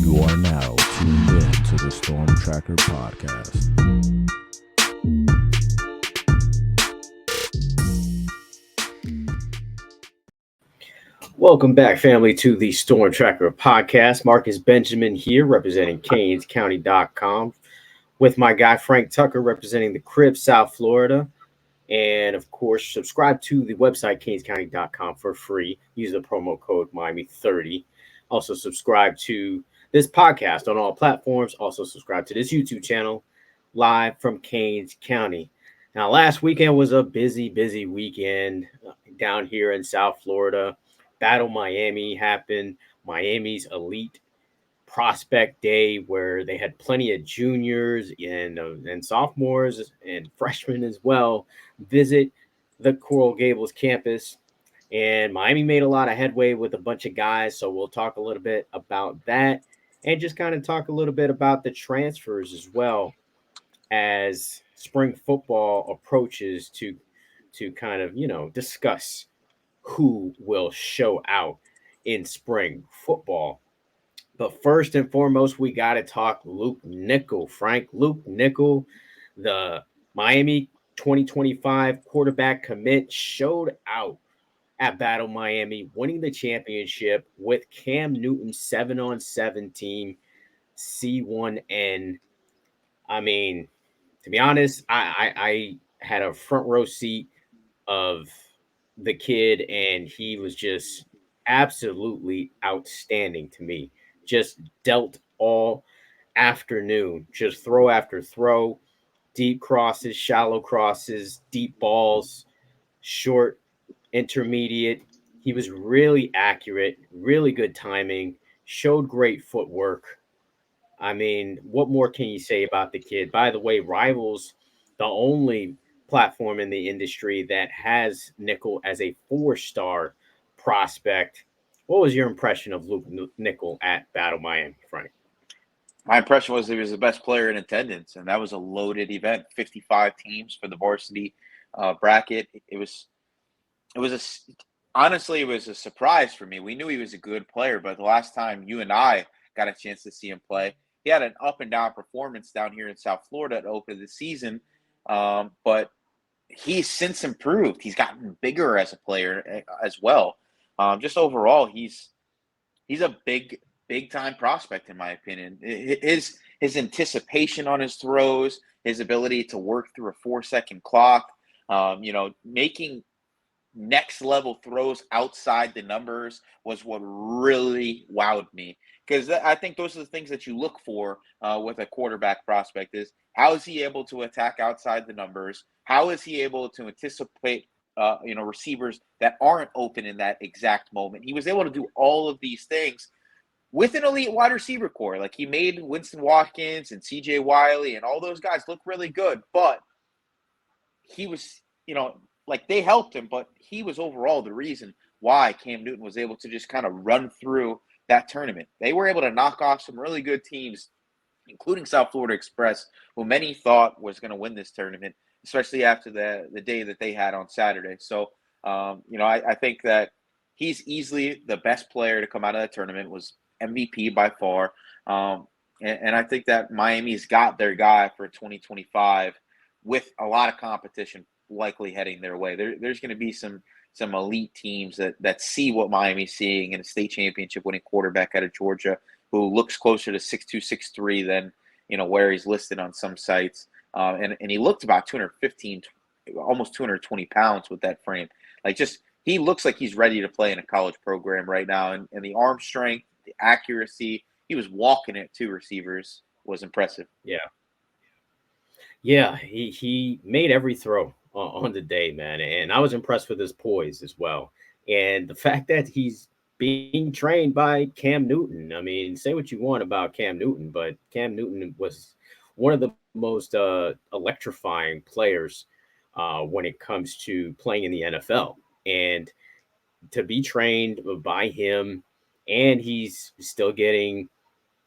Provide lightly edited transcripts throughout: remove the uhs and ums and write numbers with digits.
You are now tuned in to the Storm Tracker podcast. Welcome back, family, to the Storm Tracker podcast. Marcus Benjamin here, representing CanesCounty.com, with my guy Frank Tucker, representing the Crib, South Florida. And, of course, subscribe to the website, CanesCounty.com, for free. Use the promo code Miami30. Also, subscribe to this podcast on all platforms. Also, subscribe to this YouTube channel, live from Canes County. Now, last weekend was a busy weekend down here in South Florida. Battle Miami happened. Miami's elite prospect day, where they had plenty of juniors and sophomores and freshmen as well visit the Coral Gables campus. And Miami made a lot of headway with a bunch of guys. So we'll talk a little bit about that and just kind of talk a little bit about the transfers as well as spring football approaches to kind of, discuss who will show out in spring football. But first and foremost, we got to talk Luke Nickel, Frank. Luke Nickel, the Miami 2025 quarterback commit, showed out at Battle Miami, winning the championship with Cam Newton's 7-on-7 team, C1N. I mean, to be honest, I had a front row seat of the kid, and he was just absolutely outstanding to me. Just dealt all afternoon, just throw after throw, deep crosses, shallow crosses, deep balls, short, intermediate. He was really accurate, really good timing, showed great footwork. I mean, what more can you say about the kid? By the way, Rivals, the only platform in the industry that has Nickel as a 4-star prospect. What was your impression of Luke Nickel at Battle Miami, Frank? My impression was he was the best player in attendance, and that was a loaded event. 55 teams for the varsity bracket. Honestly, it was a surprise for me. We knew he was a good player, but the last time you and I got a chance to see him play, he had an up and down performance down here in South Florida at the open of the season. But he's since improved. He's gotten bigger as a player as well. Just overall, he's a big time prospect in my opinion. His anticipation on his throws, his ability to work through a 4-second clock, making next level throws outside the numbers was what really wowed me. Because I think those are the things that you look for with a quarterback prospect is how is he able to attack outside the numbers? How is he able to anticipate receivers that aren't open in that exact moment? He was able to do all of these things with an elite wide receiver core. Like he made Winston Watkins and CJ Wiley and all those guys look really good, but he was, they helped him, but he was overall the reason why Cam Newton was able to just kind of run through that tournament. They were able to knock off some really good teams, including South Florida Express, who many thought was going to win this tournament, especially after the day that they had on Saturday. So, I think that he's easily the best player to come out of that tournament, was MVP by far. And I think that Miami's got their guy for 2025 with a lot of competition likely heading their way. There's going to be some elite teams that see what Miami's seeing in a state championship winning quarterback out of Georgia who looks closer to 6'2", 6'3" than, where he's listed on some sites. And he looked about 215, almost 220 pounds with that frame. He looks like he's ready to play in a college program right now. And the arm strength, the accuracy, he was walking it to receivers, was impressive. Yeah, he made every throw on the day, man. And I was impressed with his poise as well. And the fact that he's being trained by Cam Newton. I mean, say what you want about Cam Newton, but Cam Newton was one of the most electrifying players when it comes to playing in the NFL. And to be trained by him, and he's still getting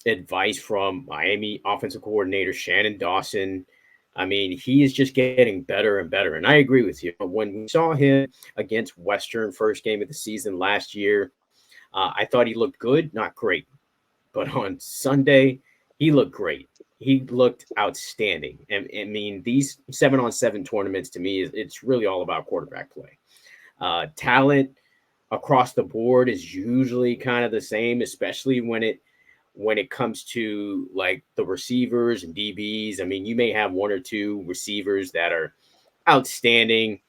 advice from Miami offensive coordinator Shannon Dawson. I mean, he is just getting better and better. And I agree with you. When we saw him against Western first game of the season last year, I thought he looked good, not great. but on Sunday, he looked great. He looked outstanding. And I mean, these 7-on-7 tournaments to me, it's really all about quarterback play. Talent across the board is usually kind of the same, especially when it comes to like the receivers and DBs. I mean, you may have one or two receivers that are outstanding,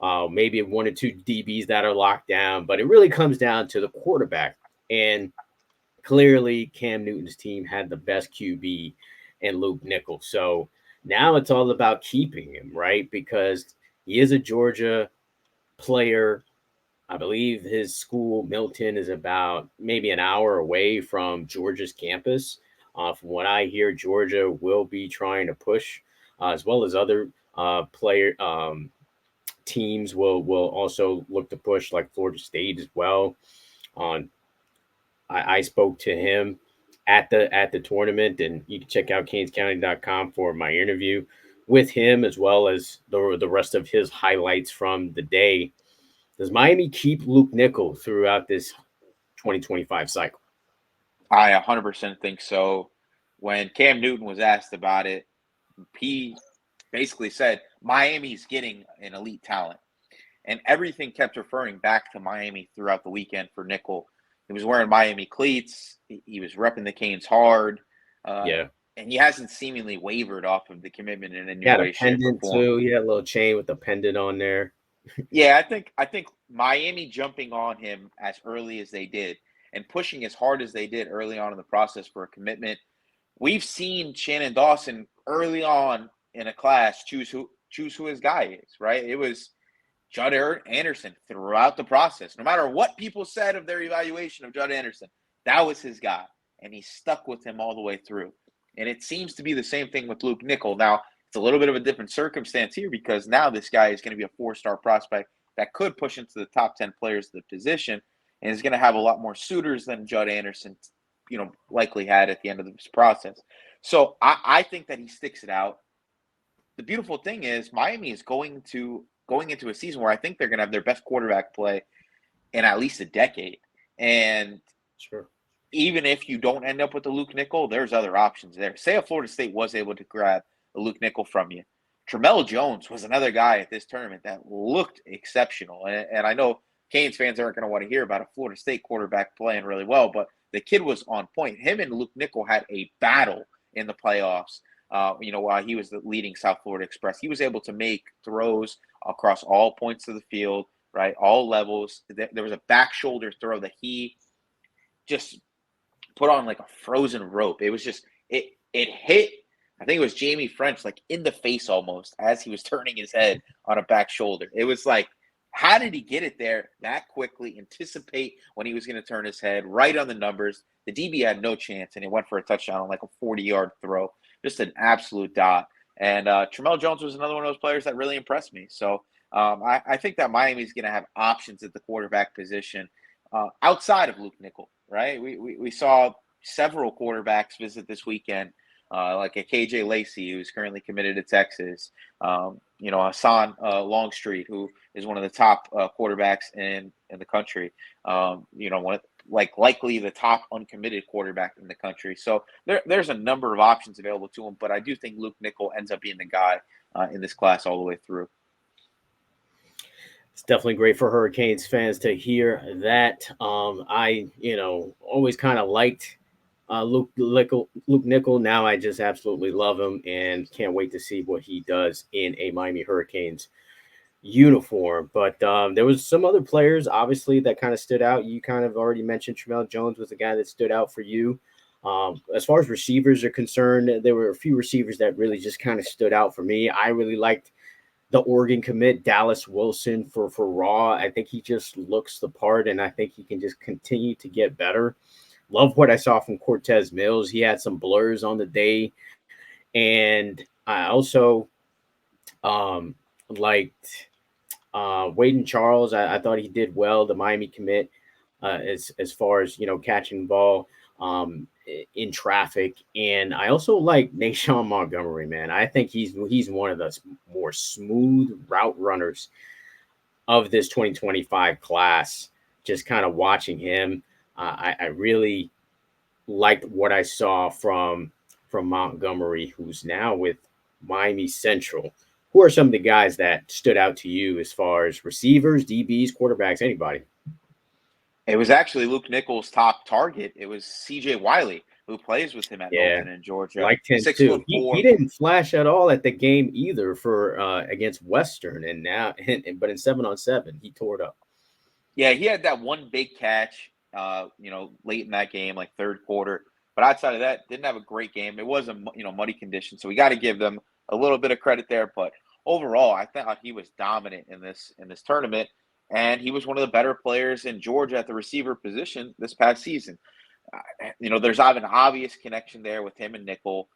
maybe one or two DBs that are locked down, but it really comes down to the quarterback. And clearly, Cam Newton's team had the best QB in Luke Nickel. So now it's all about keeping him, right? Because he is a Georgia player. I believe his school, Milton, is about maybe an hour away from Georgia's campus. From what I hear, Georgia will be trying to push, as well as other player teams will also look to push, like Florida State as well. On I spoke to him at the tournament, and you can check out canescounty.com for my interview with him, as well as the rest of his highlights from the day. Does Miami keep Luke Nickel throughout this 2025 cycle? I 100% think so. When Cam Newton was asked about it, he basically said Miami's getting an elite talent. And everything kept referring back to Miami throughout the weekend for Nickel. He was wearing Miami cleats. He was repping the Canes hard. Yeah. And he hasn't seemingly wavered off of the commitment in any He had way, a shape, or pendant form. too. He had a little chain with a pendant on there. Yeah, I think Miami jumping on him as early as they did and pushing as hard as they did early on in the process for a commitment. We've seen Shannon Dawson early on in a class choose who his guy is, right? It was Judd Anderson throughout the process. No matter what people said of their evaluation of Judd Anderson, that was his guy, and he stuck with him all the way through. And it seems to be the same thing with Luke Nickel. Now, it's a little bit of a different circumstance here because now this guy is going to be a 4-star prospect that could push into the top 10 players of the position and is going to have a lot more suitors than Judd Anderson, likely had at the end of this process. So I think that he sticks it out. The beautiful thing is Miami is going into a season where I think they're going to have their best quarterback play in at least a decade. And Sure. Even if you don't end up with the Luke Nickel, there's other options there. Say if Florida State was able to grab a Luke Nickel from you. Tramell Jones was another guy at this tournament that looked exceptional. And I know Canes fans aren't going to want to hear about a Florida State quarterback playing really well, but the kid was on point. Him and Luke Nickel had a battle in the playoffs. While he was the leading South Florida Express, he was able to make throws across all points of the field, right? All levels. There was a back shoulder throw that he just put on like a frozen rope. It was just, it hit, I think it was Jaime Ffrench, like in the face almost as he was turning his head on a back shoulder. It was like, how did he get it there that quickly, anticipate when he was going to turn his head, right on the numbers? The DB had no chance, and he went for a touchdown on like a 40-yard throw. Just an absolute dot. And Tramell Jones was another one of those players that really impressed me. So I think that Miami's going to have options at the quarterback position outside of Luke Nickel, right? We saw several quarterbacks visit this weekend, like a KJ Lacey, who's currently committed to Texas. Hassan Longstreet, who is one of the top quarterbacks in the country. Likely the top uncommitted quarterback in the country. So there's a number of options available to him, but I do think Luke Nickel ends up being the guy in this class all the way through. It's definitely great for Hurricanes fans to hear that. I always kind of liked Luke Nickel. Now I just absolutely love him and can't wait to see what he does in a Miami Hurricanes uniform. But there was some other players, obviously, that kind of stood out. You kind of already mentioned Tramell Jones was the guy that stood out for you. As far as receivers are concerned, there were a few receivers that really just kind of stood out for me. I really liked the Oregon commit, Dallas Wilson for Raw. I think he just looks the part, and I think he can just continue to get better. Love what I saw from Cortez Mills. He had some blurs on the day. And I also liked Waden Charles. I thought he did well, the Miami commit, as far as, catching the ball in traffic. And I also like Naeshaun Montgomery, man. I think he's one of the more smooth route runners of this 2025 class. Just kind of watching him, I really liked what I saw from Montgomery, who's now with Miami Central. Who are some of the guys that stood out to you as far as receivers, DBs, quarterbacks, anybody? It was actually Luke Nichols' top target. It was C.J. Wiley, who plays with him at Yeah, Milton in Georgia. liked him Six too. foot He four. didn't flash at all at the game either for against Western, and now but in 7-on-7 he tore it up. Yeah, he had that one big catch, late in that game, like third quarter. But outside of that, didn't have a great game. It was a muddy condition, so we got to give them a little bit of credit there. But overall, I thought he was dominant in this tournament, and he was one of the better players in Georgia at the receiver position this past season. There's an obvious connection there with him and Nickel.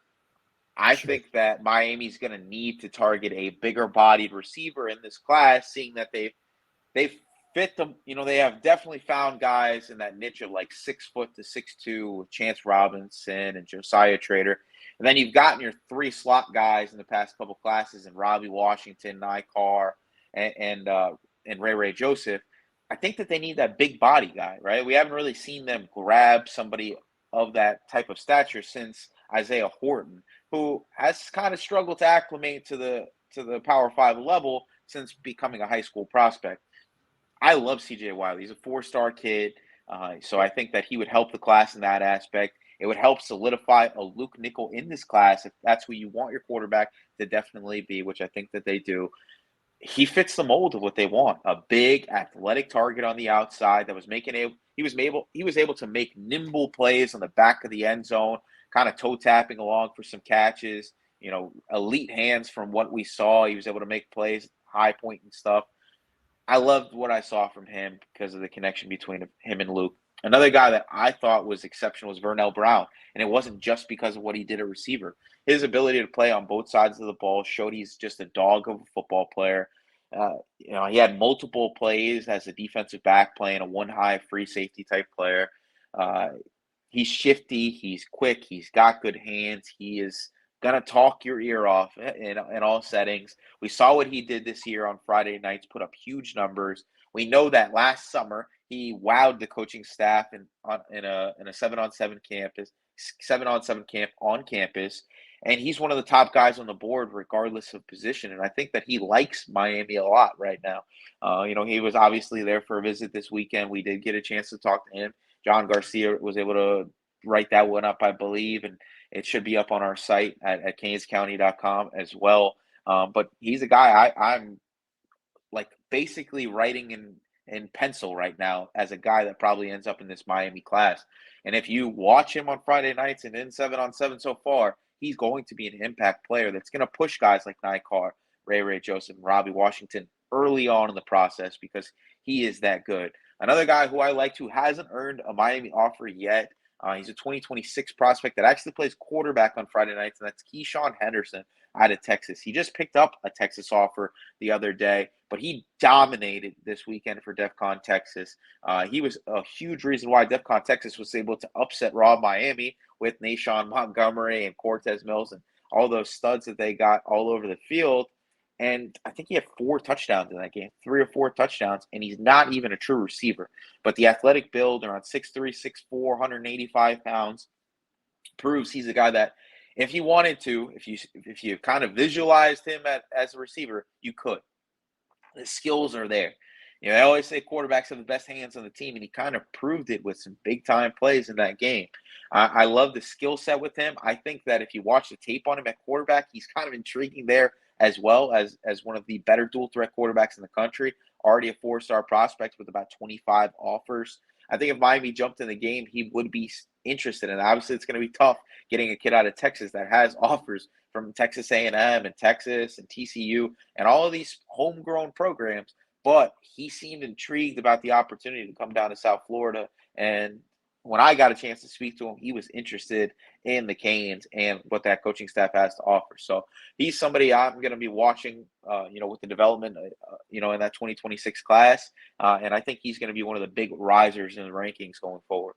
I Sure. think that Miami's going to need to target a bigger bodied receiver in this class, seeing that they've fit them. They have definitely found guys in that niche of like 6 foot to 6'2" with Chance Robinson and Josiah Trader. And then you've gotten your three slot guys in the past couple classes in Robbie Washington, Nykar, and Ray Joseph. I think that they need that big body guy, right? We haven't really seen them grab somebody of that type of stature since Isaiah Horton, who has kind of struggled to acclimate to the Power 5 level since becoming a high school prospect. I love CJ Wiley. He's a 4-star kid. So I think that he would help the class in that aspect. It would help solidify a Luke Nickel in this class if that's who you want your quarterback to definitely be, which I think that they do. He fits the mold of what they want. A big athletic target on the outside that was he was able to make nimble plays on the back of the end zone, kind of toe tapping along for some catches, elite hands from what we saw. He was able to make plays, high point and stuff. I loved what I saw from him because of the connection between him and Luke. Another guy that I thought was exceptional was Vernell Brown, and it wasn't just because of what he did at receiver. His ability to play on both sides of the ball showed he's just a dog of a football player. He had multiple plays as a defensive back playing a one-high free safety type player. He's shifty, he's quick, he's got good hands, he is going to talk your ear off in all settings. We saw what he did this year on Friday nights, put up huge numbers. We know that last summer he wowed the coaching staff in a 7-on-7 camp on campus, and he's one of the top guys on the board regardless of position. And I think that he likes Miami a lot right now. He was obviously there for a visit this weekend. We did get a chance to talk to him. John Garcia was able to write that one up, I believe, and it should be up on our site at canescounty.com as well. But he's a guy I'm like basically writing in pencil right now as a guy that probably ends up in this Miami class. And if you watch him on Friday nights and in 7-on-7 so far, he's going to be an impact player that's going to push guys like Nykar, Ray Joseph, and Robbie Washington early on in the process because he is that good. Another guy who I liked who hasn't earned a Miami offer yet, he's a 2026 prospect that actually plays quarterback on Friday nights, and that's Keshawn Henderson out of Texas. He just picked up a Texas offer the other day, but he dominated this weekend for DEFCON Texas. He was a huge reason why DEFCON Texas was able to upset Raw Miami with Naeshaun Montgomery and Cortez Mills and all those studs that they got all over the field. And I think he had 4 touchdowns in that game, 3 or 4 touchdowns, and he's not even a true receiver. But the athletic build around 6'3", 6'4", 185 pounds proves he's a guy that if he wanted to, if you kind of visualized him as a receiver, you could. The skills are there. I always say quarterbacks have the best hands on the team, and he kind of proved it with some big-time plays in that game. I love the skill set with him. I think that if you watch the tape on him at quarterback, he's kind of intriguing there as well as one of the better dual-threat quarterbacks in the country, already a 4-star prospect with about 25 offers. I think if Miami jumped in the game, he would be interested. And obviously, it's going to be tough getting a kid out of Texas that has offers from Texas A&M and Texas and TCU and all of these homegrown programs. But he seemed intrigued about the opportunity to come down to South Florida. And when I got a chance to speak to him, he was interested in the Canes and what that coaching staff has to offer. So he's somebody I'm going to be watching, with the development, in that 2026 class. And I think he's going to be one of the big risers in the rankings going forward.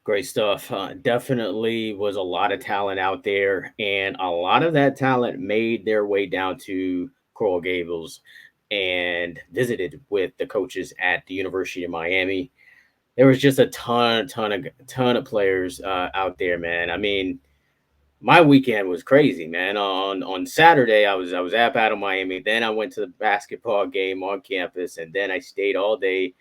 Great stuff. Definitely was a lot of talent out there, and a lot of that talent made their way down to Coral Gables and visited with the coaches at the University of Miami. there was just a ton of players out there, man. I mean, my weekend was crazy, man. On Saturday, I was at Battle Miami. Then I went to the basketball game on campus, and then I stayed all day,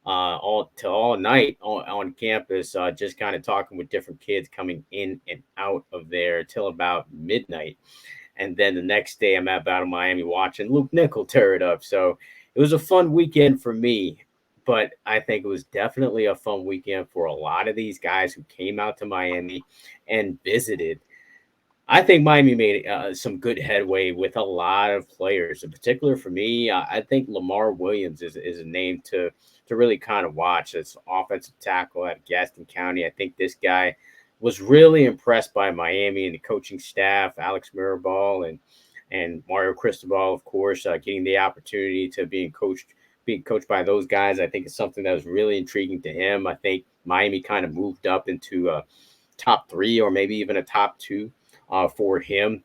all night on campus, just kind of talking with different kids coming in and out of there till about midnight. And then the next day, I'm at Battle Miami watching Luke Nickel tear it up. So it was a fun weekend for me. But I think it was definitely a fun weekend for a lot of these guys who came out to Miami and visited. I think Miami made some good headway with a lot of players. In particular, for me, I think Lamar Williams is a name to really kind of watch as offensive tackle at Gaston County. I think this guy was really impressed by Miami and the coaching staff, Alex Mirabal and Mario Cristobal, of course, getting the opportunity to being coached by those guys. I think it's something that was really intriguing to him. I think Miami kind of moved up into a top three or maybe even a top two for him.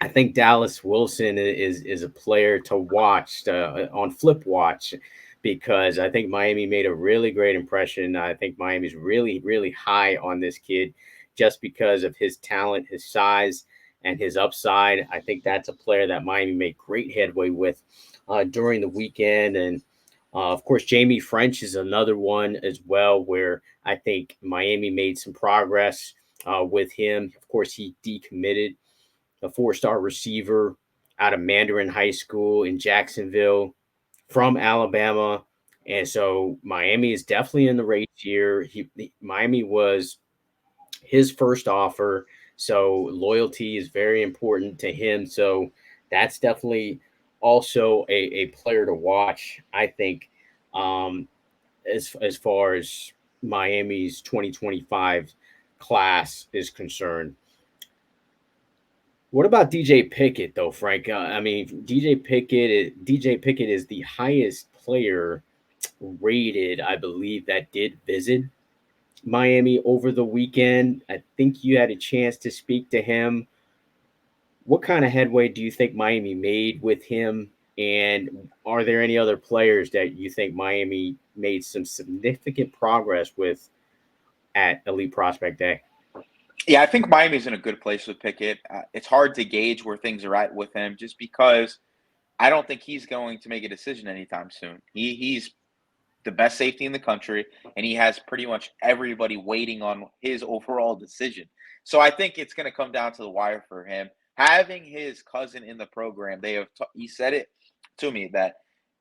I think Dallas Wilson is a player to watch on Flip Watch because I think Miami made a really great impression. I think Miami's really high on this kid just because of his talent, his size, and his upside. I think that's a player that Miami made great headway with during the weekend. And of course, Jaime Ffrench is another one as well, where I think Miami made some progress with him. Of course, he decommitted, a four-star receiver out of Mandarin High School in Jacksonville from Alabama. And so Miami is definitely in the race here. Miami was his first offer. So loyalty is very important to him. So that's definitely also a player to watch, I think, um, as far as Miami's 2025 class is concerned. What about DJ Pickett though, Frank? I mean, DJ Pickett is the highest player rated, I believe, that did visit Miami over the weekend. I think you had a chance to speak to him. What kind of headway do you think Miami made with him? And are there any other players that you think Miami made some significant progress with at Elite Prospect Day? Yeah, I think Miami's in a good place with Pickett. It's hard to gauge where things are at with him just because I don't think he's going to make a decision anytime soon. He's the best safety in the country, and he has pretty much everybody waiting on his overall decision. So I think it's going to come down to the wire for him. Having his cousin in the program, he said it to me that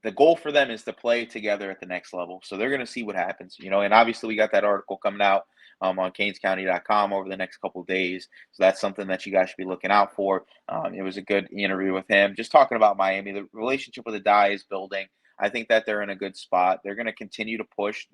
the goal for them is to play together at the next level. So they're going to see what happens, and obviously we got that article coming out on canescounty.com over the next couple of days. So that's something that you guys should be looking out for. It was a good interview with him. Just talking about Miami, the relationship with the Dye is building. I think that they're in a good spot. They're going to continue to push.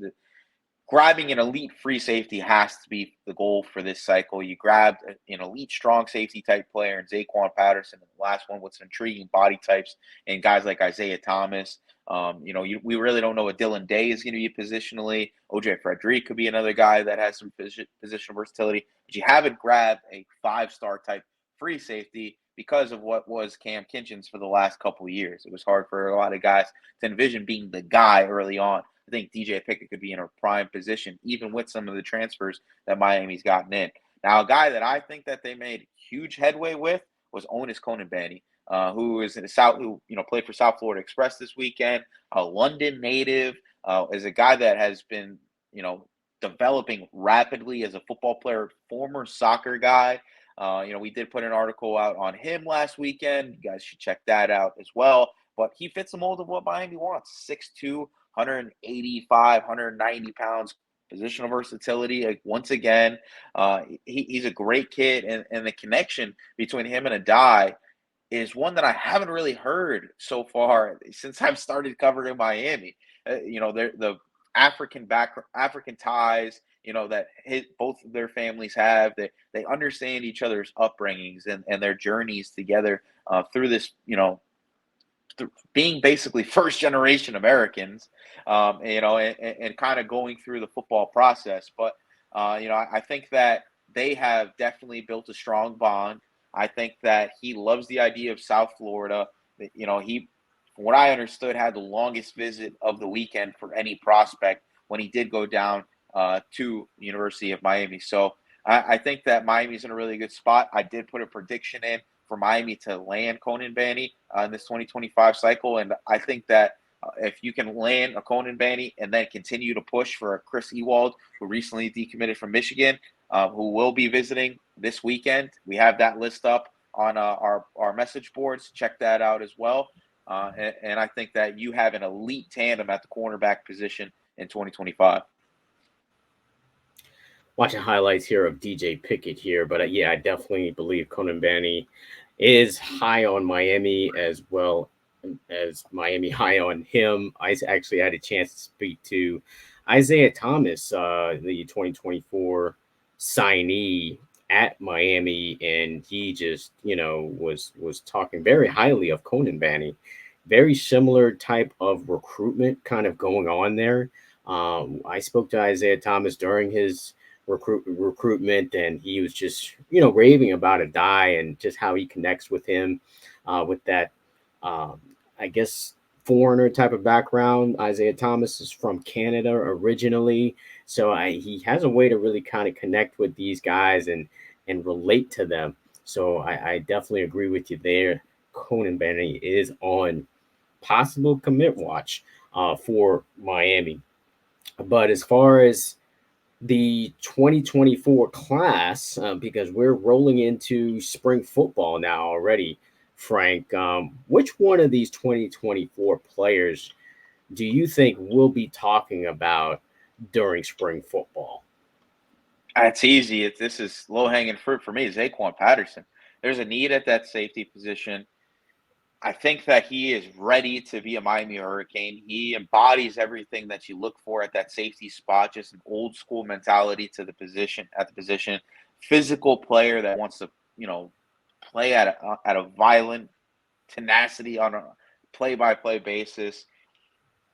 Grabbing an elite free safety has to be the goal for this cycle. You grabbed an elite strong safety type player in Zaquan Patterson, and the last one with some intriguing body types and guys like Isaiah Thomas. We really don't know what Dylan Day is going to be positionally. OJ Frederick could be another guy that has some positional versatility, but you haven't grabbed a 5-star type free safety because of what was Cam Kinchens for the last couple of years. It was hard for a lot of guys to envision being the guy early on. I think DJ Pickett could be in a prime position, even with some of the transfers that Miami's gotten in. Now, a guy that I think that they made huge headway with was Onis Konanbanny, who is in the South, who played for South Florida Express this weekend, a London native, is a guy that has been developing rapidly as a football player, former soccer guy. We did put an article out on him last weekend. You guys should check that out as well. But he fits the mold of what Miami wants: 6'2", 185, 190 pounds, positional versatility. Like, once again, he's a great kid, and the connection between him and Adai is one that I haven't really heard so far since I've started covering Miami. The African ties, that both of their families have. They understand each other's upbringings and their journeys together through this, being basically first generation Americans, and kind of going through the football process. But, I think that they have definitely built a strong bond. I think that he loves the idea of South Florida. He, from what I understood, had the longest visit of the weekend for any prospect when he did go down to the University of Miami. So I think that Miami's in a really good spot. I did put a prediction in for Miami to land Konanbanny in this 2025 cycle, and I think that if you can land a Konanbanny and then continue to push for a Chris Ewald, who recently decommitted from Michigan, who will be visiting this weekend. We have that list up on our message boards. Check that out as well. And I think that you have an elite tandem at the cornerback position in 2025. Watching highlights here of DJ Pickett here, but yeah, I definitely believe Konanbanny is high on Miami as well as Miami high on him. I actually had a chance to speak to Isaiah Thomas, the 2024 signee at Miami, and he just, was talking very highly of Konanbanny. Very similar type of recruitment kind of going on there. I spoke to Isaiah Thomas during his recruitment, and he was just raving about a die and just how he connects with him with that I guess foreigner type of background. Isaiah Thomas is from Canada originally, so he has a way to really kind of connect with these guys and relate to them. So I definitely agree with you there. Konanbanny is on possible commit watch for Miami. But as far as the 2024 class, because we're rolling into spring football now already, Frank, which one of these 2024 players do you think we'll be talking about during spring football? It's easy. This is low-hanging fruit for me. Zaquan Patterson. There's a need at that safety position. I think that he is ready to be a Miami Hurricane. He embodies everything that you look for at that safety spot, just an old school mentality to the position, physical player that wants to, play at a violent tenacity on a play-by-play basis.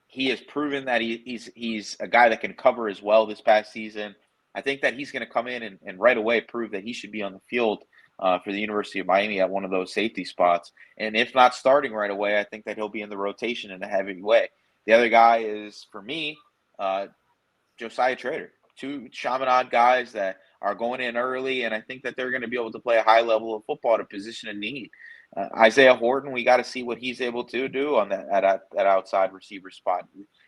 He has proven that he's a guy that can cover as well this past season. I think that he's going to come in and right away prove that he should be on the field for the University of Miami at one of those safety spots. And if not starting right away, I think that he'll be in the rotation in a heavy way. The other guy is, for me, Josiah Trader. Two Chaminade guys that are going in early, and I think that they're going to be able to play a high level of football at a position of need. Isaiah Horton, we got to see what he's able to do on that outside receiver spot.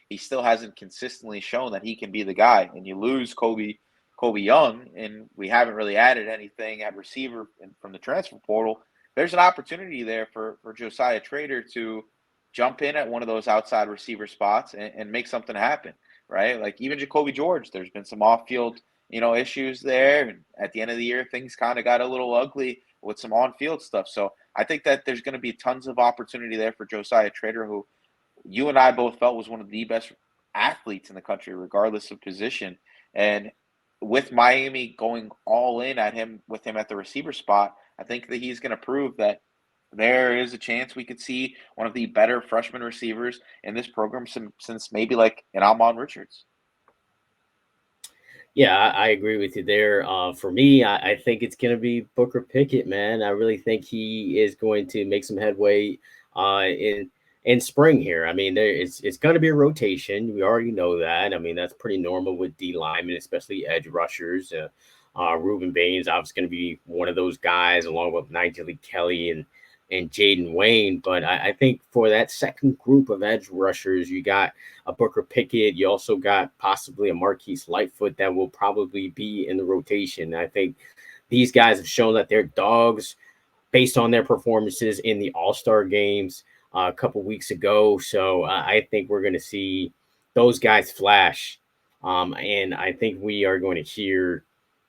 He still hasn't consistently shown that he can be the guy. And you lose Kobe Young, and we haven't really added anything at receiver from the transfer portal. There's an opportunity there for Josiah Trader to jump in at one of those outside receiver spots and make something happen, right? Like even Jacoby George, there's been some off-field, issues there. And at the end of the year, things kind of got a little ugly with some on-field stuff. So I think that there's going to be tons of opportunity there for Josiah Trader, who you and I both felt was one of the best athletes in the country, regardless of position. And with Miami going all in with him at the receiver spot, I think that he's going to prove that there is a chance we could see one of the better freshman receivers in this program since maybe like an Almon Richards. Yeah, I agree with you there. For me, I think it's going to be Booker Pickett, man. I really think he is going to make some headway in spring here. I mean, it's going to be a rotation. We already know that. I mean, that's pretty normal with D linemen, especially edge rushers. Reuben Baines obviously going to be one of those guys, along with Nigel Kelly and Jaden Wayne. But I think for that second group of edge rushers, you got a Booker Pickett. You also got possibly a Marquise Lightfoot that will probably be in the rotation. I think these guys have shown that they're dogs based on their performances in the All-Star games a couple weeks ago. So I think we're going to see those guys flash. And I think we are going to hear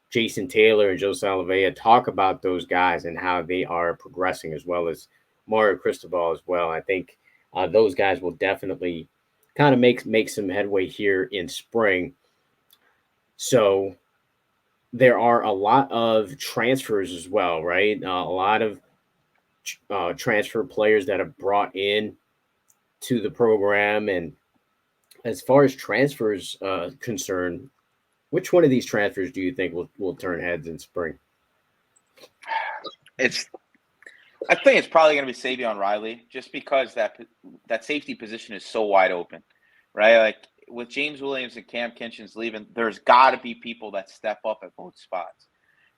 Jason Taylor and Joe Salavea talk about those guys and how they are progressing, as well as Mario Cristobal as well. I think those guys will definitely kind of make some headway here in spring. So there are a lot of transfers as well, right? A lot of transfer players that have brought in to the program. And as far as transfers concerned, which one of these transfers do you think will turn heads in spring? I think it's probably going to be Savion Riley, just because that safety position is so wide open, right? Like with James Williams and Cam Kinchens leaving, there's got to be people that step up at both spots.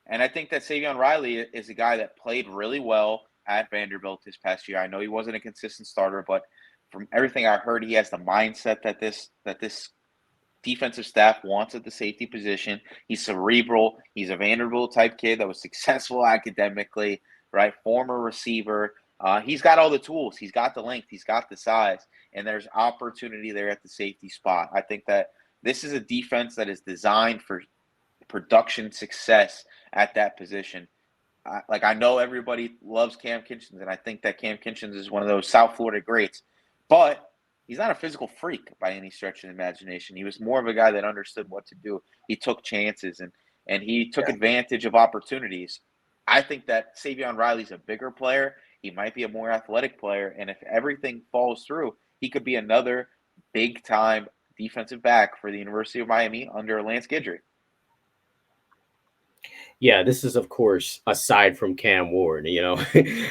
And I think that Savion Riley is a guy that played really well at Vanderbilt this past year. I know he wasn't a consistent starter, but from everything I heard, he has the mindset that this defensive staff wants at the safety position. He's cerebral. He's a Vanderbilt type kid that was successful academically, right? Former receiver. He's got all the tools. He's got the length. He's got the size. And there's opportunity there at the safety spot. I think that this is a defense that is designed for production success at that position. I know everybody loves Cam Kinchens, and I think that Cam Kinchens is one of those South Florida greats. But he's not a physical freak by any stretch of the imagination. He was more of a guy that understood what to do. He took chances, and he took advantage of opportunities. I think that Savion Riley's a bigger player. He might be a more athletic player, and if everything falls through, he could be another big-time defensive back for the University of Miami under Lance Guidry. Yeah, this is, of course, aside from Cam Ward.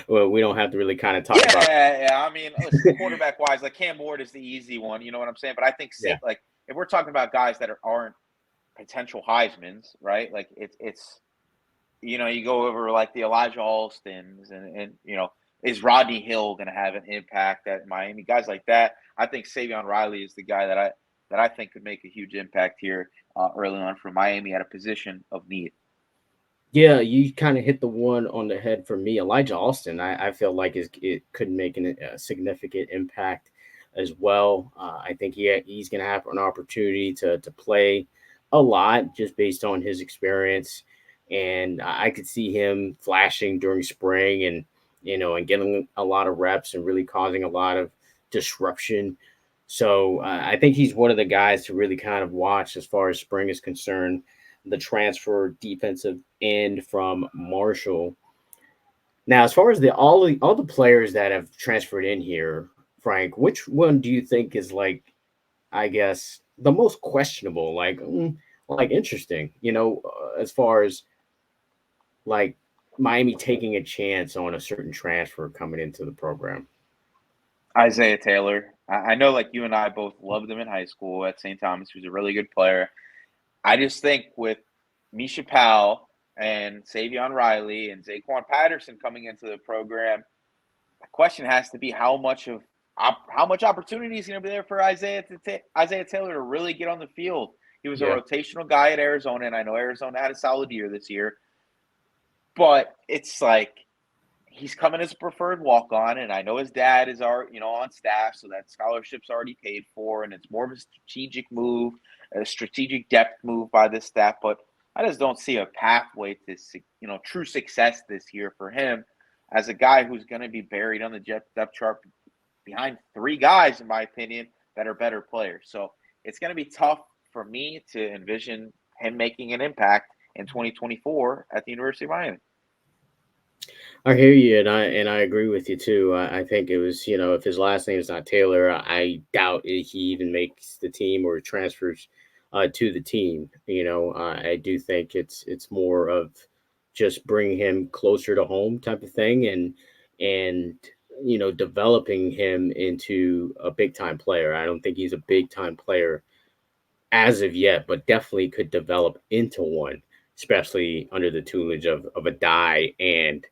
Well, we don't have to really kind of talk about. Yeah. I mean, listen, quarterback-wise, like Cam Ward is the easy one. You know what I'm saying? But I think, like, if we're talking about guys that aren't potential Heismans, right? Like, it's you go over like the Elijah Alstons and is Rodney Hill going to have an impact at Miami? Guys like that. I think Savion Riley is the guy that I think could make a huge impact here early on for Miami at a position of need. Yeah, you kind of hit the one on the head for me. Elijah Alston, I feel like it could make a significant impact as well. I think he's going to have an opportunity to play a lot just based on his experience. And I could see him flashing during spring and getting a lot of reps and really causing a lot of disruption. So I think he's one of the guys to really kind of watch as far as spring is concerned. The transfer defensive end from Marshall. Now, as far as all the players that have transferred in here, Frank, which one do you think is I guess the most questionable, like interesting, as far as like Miami taking a chance on a certain transfer coming into the program? Isaiah Taylor. I know, like, you and I both loved him in high school at St. Thomas. He was a really good player. I just think with Misha Powell and Savion Riley and Zaquan Patterson coming into the program, the question has to be how much opportunity is going to be there for Isaiah Taylor to really get on the field. He was a rotational guy at Arizona, and I know Arizona had a solid year this year. But it's like he's coming as a preferred walk-on, and I know his dad is on staff, so that scholarship's already paid for, and it's more of a strategic move, a strategic depth move by this staff. But I just don't see a pathway to true success this year for him as a guy who's going to be buried on the depth chart behind three guys, in my opinion, that are better players. So it's going to be tough for me to envision him making an impact in 2024 at the University of Miami. I hear you, and I agree with you too. I think it was, if his last name is not Taylor, I doubt he even makes the team or transfers to the team. I do think it's more of just bringing him closer to home type of thing, and developing him into a big time player. I don't think he's a big time player as of yet, but definitely could develop into one, especially under the tutelage of a Dye and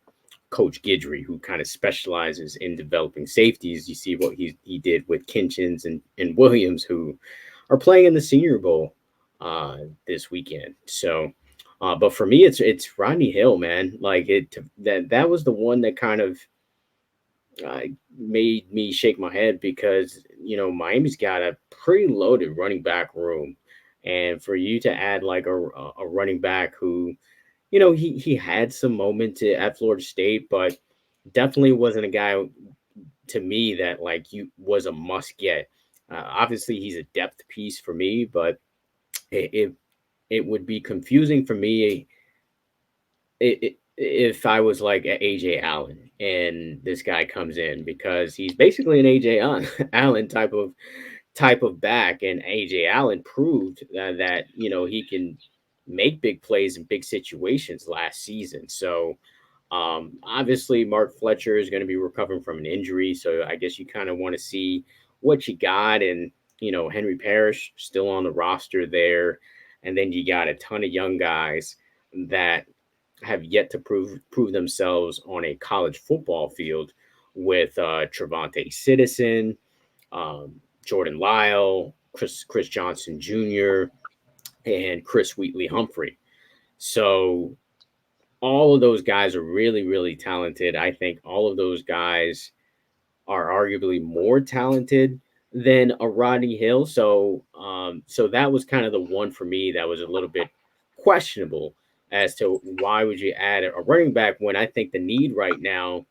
Coach Guidry, who kind of specializes in developing safeties. You see what he did with Kinchens and Williams, who are playing in the Senior Bowl this weekend. So, but for me, it's Rodney Hill, man. Like that was the one that kind of made me shake my head because Miami's got a pretty loaded running back room, and for you to add like a running back who, he had some moments at Florida State, but definitely wasn't a guy to me that was a must get. Obviously, he's a depth piece for me, but it would be confusing for me if I was like an AJ Allen and this guy comes in, because he's basically an AJ Allen type of back, and AJ Allen proved that he can make big plays in big situations last season. So obviously Mark Fletcher is going to be recovering from an injury, so I guess you kind of want to see what you got, and Henry Parrish still on the roster there. And then you got a ton of young guys that have yet to prove themselves on a college football field with Trevante Citizen, Jordan Lyle, Chris Johnson Jr., and Chris Wheatley Humphrey. So all of those guys are really, really talented. I think all of those guys are arguably more talented than a Rodney Hill. So that was kind of the one for me that was a little bit questionable as to why would you add a running back when I think the need right now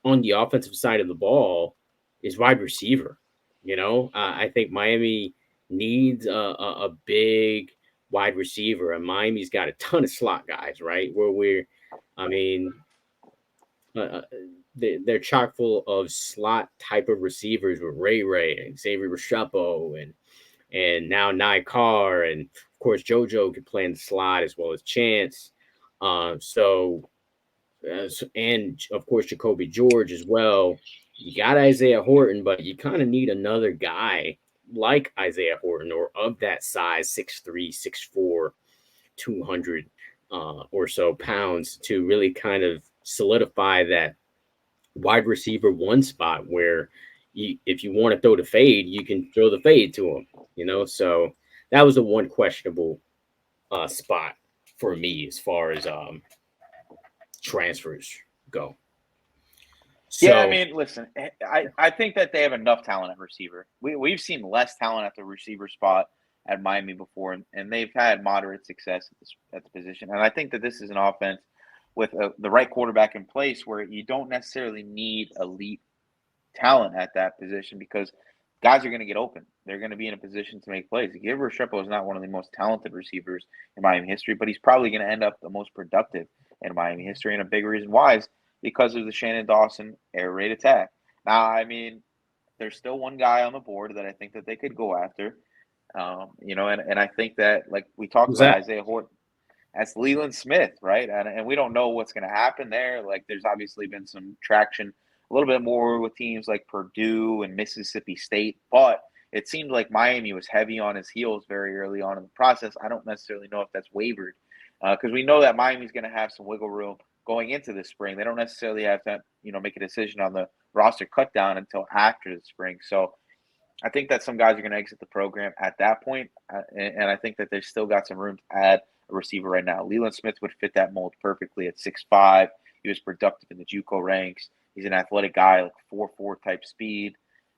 on the offensive side of the ball is wide receiver. I think Miami needs a big wide receiver, and Miami's got a ton of slot guys, right? I mean, uh, they're chock full of slot type of receivers with Ray and Xavier Restrepo and now Nye Carr, and of course JoJo could play in the slot as well as Chance. And of course Jacoby George as well. You got Isaiah Horton, but you kind of need another guy like Isaiah Horton or of that size, 6'3", 6'4", 200 or so pounds to really kind of solidify that wide receiver one spot where if you want to throw the fade, you can throw the fade to him, So that was the one questionable spot for me as far as transfers go. So, yeah, I mean, listen, I think that they have enough talent at receiver. We've seen less talent at the receiver spot at Miami before, and they've had moderate success at the position. And I think that this is an offense with the right quarterback in place where you don't necessarily need elite talent at that position because guys are going to get open. They're going to be in a position to make plays. Xavier Restrepo is not one of the most talented receivers in Miami history, but he's probably going to end up the most productive in Miami history. And a big reason why is because of the Shannon Dawson air raid attack. Now, I mean, there's still one guy on the board that I think that they could go after. And I think that, like we talked about, Isaiah Horton, that's Leland Smith, right? And we don't know what's going to happen there. Like, there's obviously been some traction a little bit more with teams like Purdue and Mississippi State, but it seemed like Miami was heavy on his heels very early on in the process. I don't necessarily know if that's wavered because we know that Miami's going to have some wiggle room going into the spring. They don't necessarily have to, make a decision on the roster cut down until after the spring. So I think that some guys are going to exit the program at that point, and I think that they've still got some room to add a receiver right now. Leland Smith would fit that mold perfectly at 6'5". He was productive in the JUCO ranks. He's an athletic guy, like 4.4 type speed.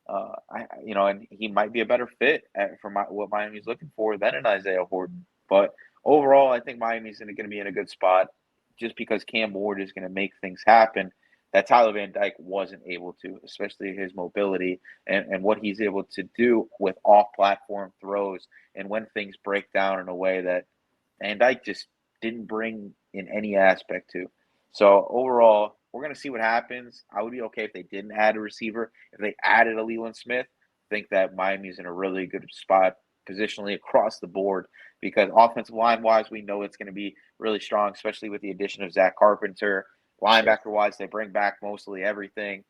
And he might be a better fit for what Miami's looking for than an Isaiah Horton. But overall, I think Miami's going to be in a good spot just because Cam Ward is going to make things happen that Tyler Van Dyke wasn't able to, especially his mobility and what he's able to do with off-platform throws and when things break down in a way that Van Dyke just didn't bring in any aspect to. So overall, we're going to see what happens. I would be okay if they didn't add a receiver. If they added a Leland Smith, I think that Miami's in a really good spot positionally across the board because offensive line-wise, we know it's going to be really strong, especially with the addition of Zach Carpenter. Linebacker-wise, they bring back mostly everything.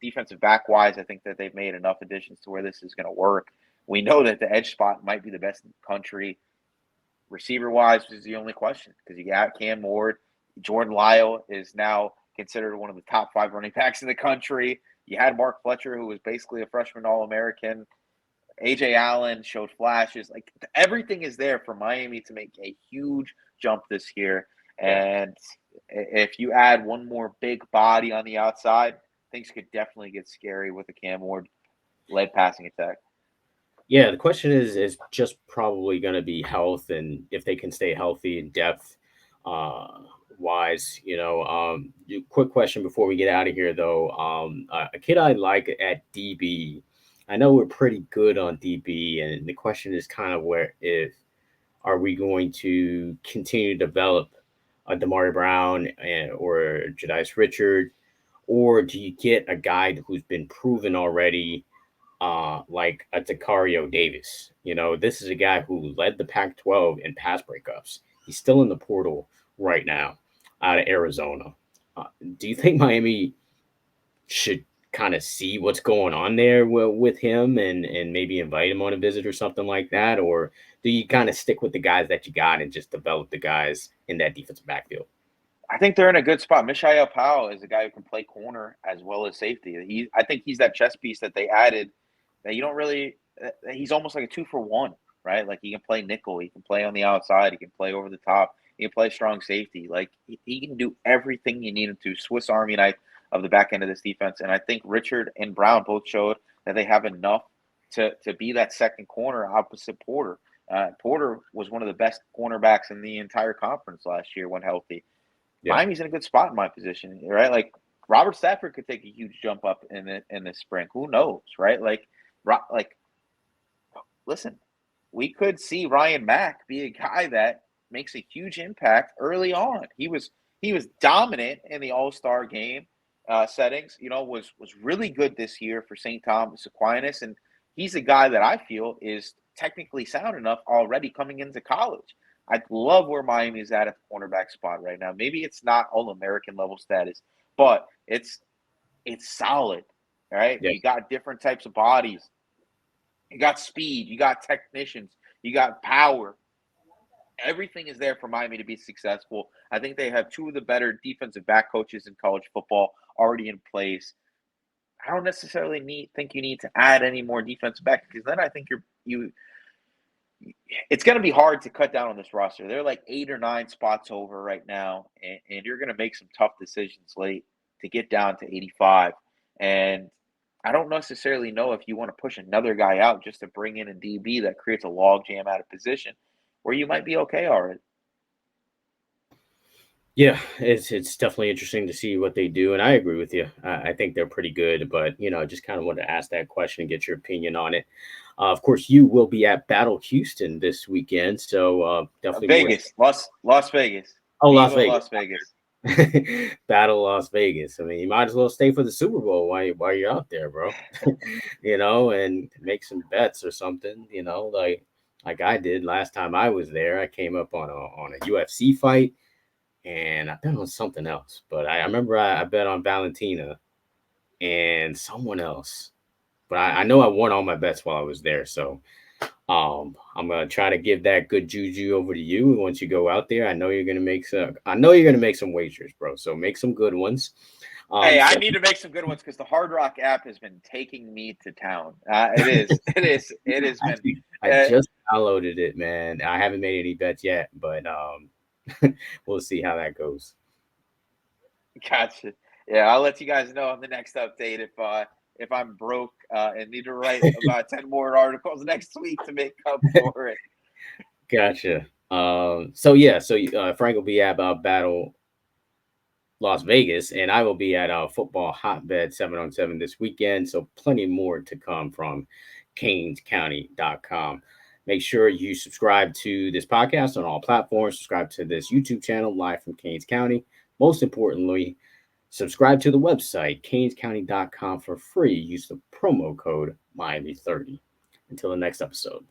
Defensive back-wise, I think that they've made enough additions to where this is going to work. We know that the edge spot might be the best in the country. Receiver-wise is the only question because you got Cam Ward. Jordan Lyle is now considered one of the top 5 running backs in the country. You had Mark Fletcher, who was basically a freshman All-American. A.J. Allen showed flashes. Like, everything is there for Miami to make a huge jump this year. And if you add one more big body on the outside, things could definitely get scary with a Cam Ward-led passing attack. Yeah, the question is just probably going to be health and if they can stay healthy and depth wise. Quick question before we get out of here, though. A kid I like at DB, I know we're pretty good on DB, and the question is kind of are we going to continue to develop Damari Brown or Jadice Richard, or do you get a guy who's been proven already, like a Takario Davis? This is a guy who led the Pac-12 in pass breakups. He's still in the portal right now out of Arizona. Do you think Miami should kind of see what's going on there with him and maybe invite him on a visit or something like that? Or do you kind of stick with the guys that you got and just develop the guys in that defensive backfield? I think they're in a good spot. Mishael Powell is a guy who can play corner as well as safety. I think he's that chess piece that they added that you don't really – he's almost like a 2-for-1, right? Like he can play nickel. He can play on the outside. He can play over the top. He can play strong safety. Like he can do everything you need him to. Swiss Army knife of the back end of this defense. And I think Richard and Brown both showed that they have enough to be that second corner opposite Porter. Porter was one of the best cornerbacks in the entire conference last year when healthy. Yeah. Miami's in a good spot in my position, right? Like Robert Stafford could take a huge jump up in the spring. Who knows, right? Like, listen, we could see Ryan Mack be a guy that makes a huge impact early on. He was dominant in the All-Star game settings. Was really good this year for St. Thomas Aquinas, and he's a guy that I feel is technically sound enough already coming into college. I love where Miami is at the cornerback spot right now. Maybe it's not All-American level status, but it's solid, right? Yeah. You got different types of bodies. You got speed. You got technicians. You got power. Everything is there for Miami to be successful. I think they have two of the better defensive back coaches in college football already in place. I don't necessarily think you need to add any more defensive back because then I think it's going to be hard to cut down on this roster. They're like 8 or 9 spots over right now, and you're going to make some tough decisions late to get down to 85. And I don't necessarily know if you want to push another guy out just to bring in a DB that creates a log jam out of position where you might be okay already. Yeah, it's definitely interesting to see what they do, and I agree with you. I think they're pretty good, but just kind of wanted to ask that question and get your opinion on it. Of course, you will be at Battle Houston this weekend, so definitely Vegas, Las Vegas. Oh, Las Vegas. Las Vegas. Battle Las Vegas. I mean, you might as well stay for the Super Bowl while you're out there, bro. And make some bets or something. Like I did last time I was there. I came up on a UFC fight. And I bet on something else, but I remember I bet on Valentina and someone else. But I know I won all my bets while I was there. So I'm gonna try to give that good juju over to you once you go out there. I know you're gonna make some wagers, bro. So make some good ones. I need to make some good ones because the Hard Rock app has been taking me to town. It has been. I just downloaded it, man. I haven't made any bets yet, but we'll see how that goes. Gotcha. Yeah, I'll let you guys know on the next update if I'm broke and need to write about 10 more articles next week to make up for it. Gotcha. So Frank will be at Battle Las Vegas, and I will be at Football Hotbed 7-on-7 this weekend. So plenty more to come from CanesCounty.com. Make sure you subscribe to this podcast on all platforms. Subscribe to this YouTube channel live from Canes County. Most importantly, subscribe to the website, CanesCounty.com for free. Use the promo code Miami30. Until the next episode.